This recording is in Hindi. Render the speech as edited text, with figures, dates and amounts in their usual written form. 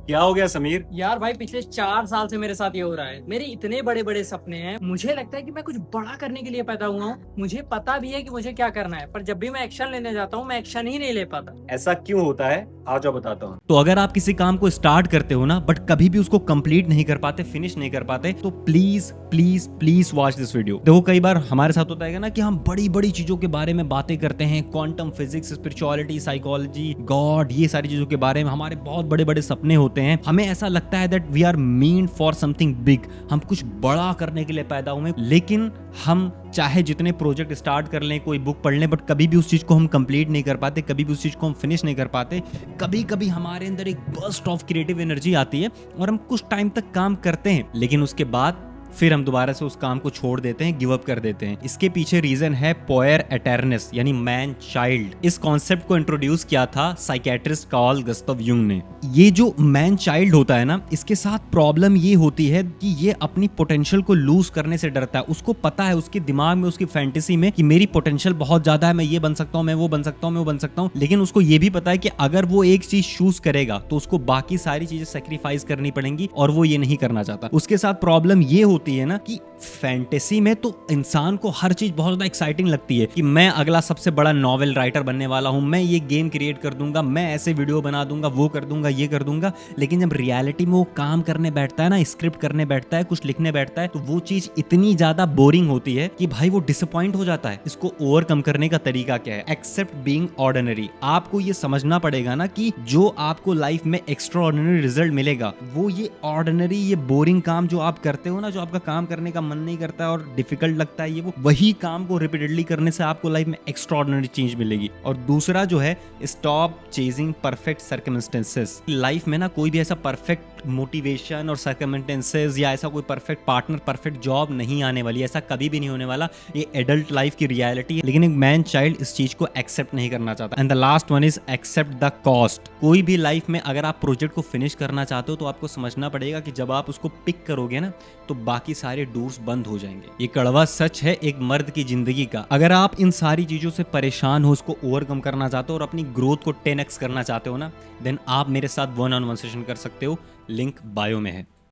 क्या हो गया समीर? यार भाई पिछले 4 साल से मेरे साथ ये हो रहा है। मेरे इतने बड़े बड़े सपने हैं, मुझे लगता है कि मैं कुछ बड़ा करने के लिए पैदा हुआ हूँ। मुझे पता भी है कि मुझे क्या करना है, पर जब भी मैं एक्शन लेने जाता हूँ मैं एक्शन ही नहीं ले पाता। ऐसा क्यों होता है? आ जाओ बताता हूँ। तो अगर आप किसी काम को स्टार्ट करते हो ना बट कभी भी उसको कंप्लीट नहीं कर पाते, फिनिश नहीं कर पाते, तो please please please watch this video. देखो कई बार हमारे साथ होता है ना कि हम बड़ी बड़ी चीजों के बारे में बातें करते हैं, quantum physics, spirituality, psychology, God, ये सारी चीजों के बारे में हमारे बहुत बड़े बड़े सपने होते हैं। हमें ऐसा लगता है that we are meant for something big, हम कुछ बड़ा करने के लिए पैदा हुए। लेकिन हम चाहे जितने प्रोजेक्ट स्टार्ट कर लें, कोई बुक पढ़ लें, बट कभी भी उस चीज को हम कंप्लीट नहीं कर पाते, कभी भी उस चीज को हम फिनिश नहीं कर पाते। कभी कभी हमारे अंदर एक बर्स्ट ऑफ क्रिएटिव एनर्जी आती है और हम कुछ टाइम तक काम करते हैं, लेकिन उसके बाद फिर हम दोबारा से उस काम को छोड़ देते हैं, गिव अप कर देते हैं। इसके पीछे रीजन है पोयर एटर्नस यानी मैन चाइल्ड। इस कॉन्सेप्ट को इंट्रोड्यूस किया था साइकेट्रिस्ट कार्ल गुस्ताव युंग ने। ये जो मैन चाइल्ड होता है ना, इसके साथ प्रॉब्लम ये होती है कि ये अपनी पोटेंशियल को लूज करने से डरता है। उसको पता है, उसके दिमाग में, उसकी फैंटेसी में कि मेरी पोटेंशियल बहुत ज्यादा है, मैं ये बन सकता हूँ, मैं वो बन सकता हूँ, मैं वो बन सकता हूँ। लेकिन उसको ये भी पता है कि अगर वो एक चीज चूज करेगा तो उसको बाकी सारी चीजें सेक्रीफाइस करनी पड़ेंगी, और वो ये नहीं करना चाहता। उसके साथ प्रॉब्लम ये होती है ना कि फैंटेसी में तो इंसान को हर चीज बहुत ज्यादा एक्साइटिंग लगती है कि मैं अगला सबसे बड़ा नॉवेल राइटर बनने वाला हूं, मैं ये गेम क्रिएट कर दूंगा, मैं ऐसे वीडियो बना दूंगा, वो कर दूंगा, ये कर दूंगा। लेकिन जब रियलिटी में वो काम करने बैठता है ना, स्क्रिप्ट करने बैठता है, कुछ लिखने बैठता है, तो वो चीज इतनी ज्यादा बोरिंग होती है कि भाई वो डिसअपॉइंट हो जाता है। इसको ओवरकम करने का तरीका क्या है? Except being ordinary. आपको ये समझना पड़ेगा ना कि जो आपको लाइफ में एक्स्ट्रा ऑर्डिनरी रिजल्ट मिलेगा, वो ये ऑर्डिनरी, ये बोरिंग काम जो आप करते हो ना, जो आपका काम करने का मन नहीं करता है और डिफिकल्ट लगता है, ये वो वही काम को रिपीटेडली करने से आपको लाइफ में एक्स्ट्राऑर्डिनरी चेंज मिलेगी। और दूसरा जो है, stop chasing perfect circumstances. Life में ना कोई भी ऐसा परफेक्ट मोटिवेशन और सर्कमस्टेंसेस या ऐसा कोई परफेक्ट पार्टनर, परफेक्ट जॉब नहीं आने वाली, ऐसा कभी भी नहीं होने वाला। ये एडल्ट लाइफ की रियलिटी है, लेकिन एक मैन चाइल्ड इस चीज को एक्सेप्ट नहीं करना चाहता। And the last one is except the cost. कोई भी लाइफ में अगर आप प्रोजेक्ट को फिनिश करना चाहते हो तो आपको समझना पड़ेगा कि जब आप उसको पिक करोगे ना, तो बाकी सारे डोर्स बंद हो जाएंगे। ये कड़वा सच है एक मर्द की जिंदगी का। अगर आप इन सारी चीजों से परेशान हो, उसको ओवरकम करना चाहते हो और अपनी ग्रोथ को 10x करना चाहते हो ना, देन आप मेरे साथ 1-on-1 सेशन कर सकते हो। लिंक बायो में है।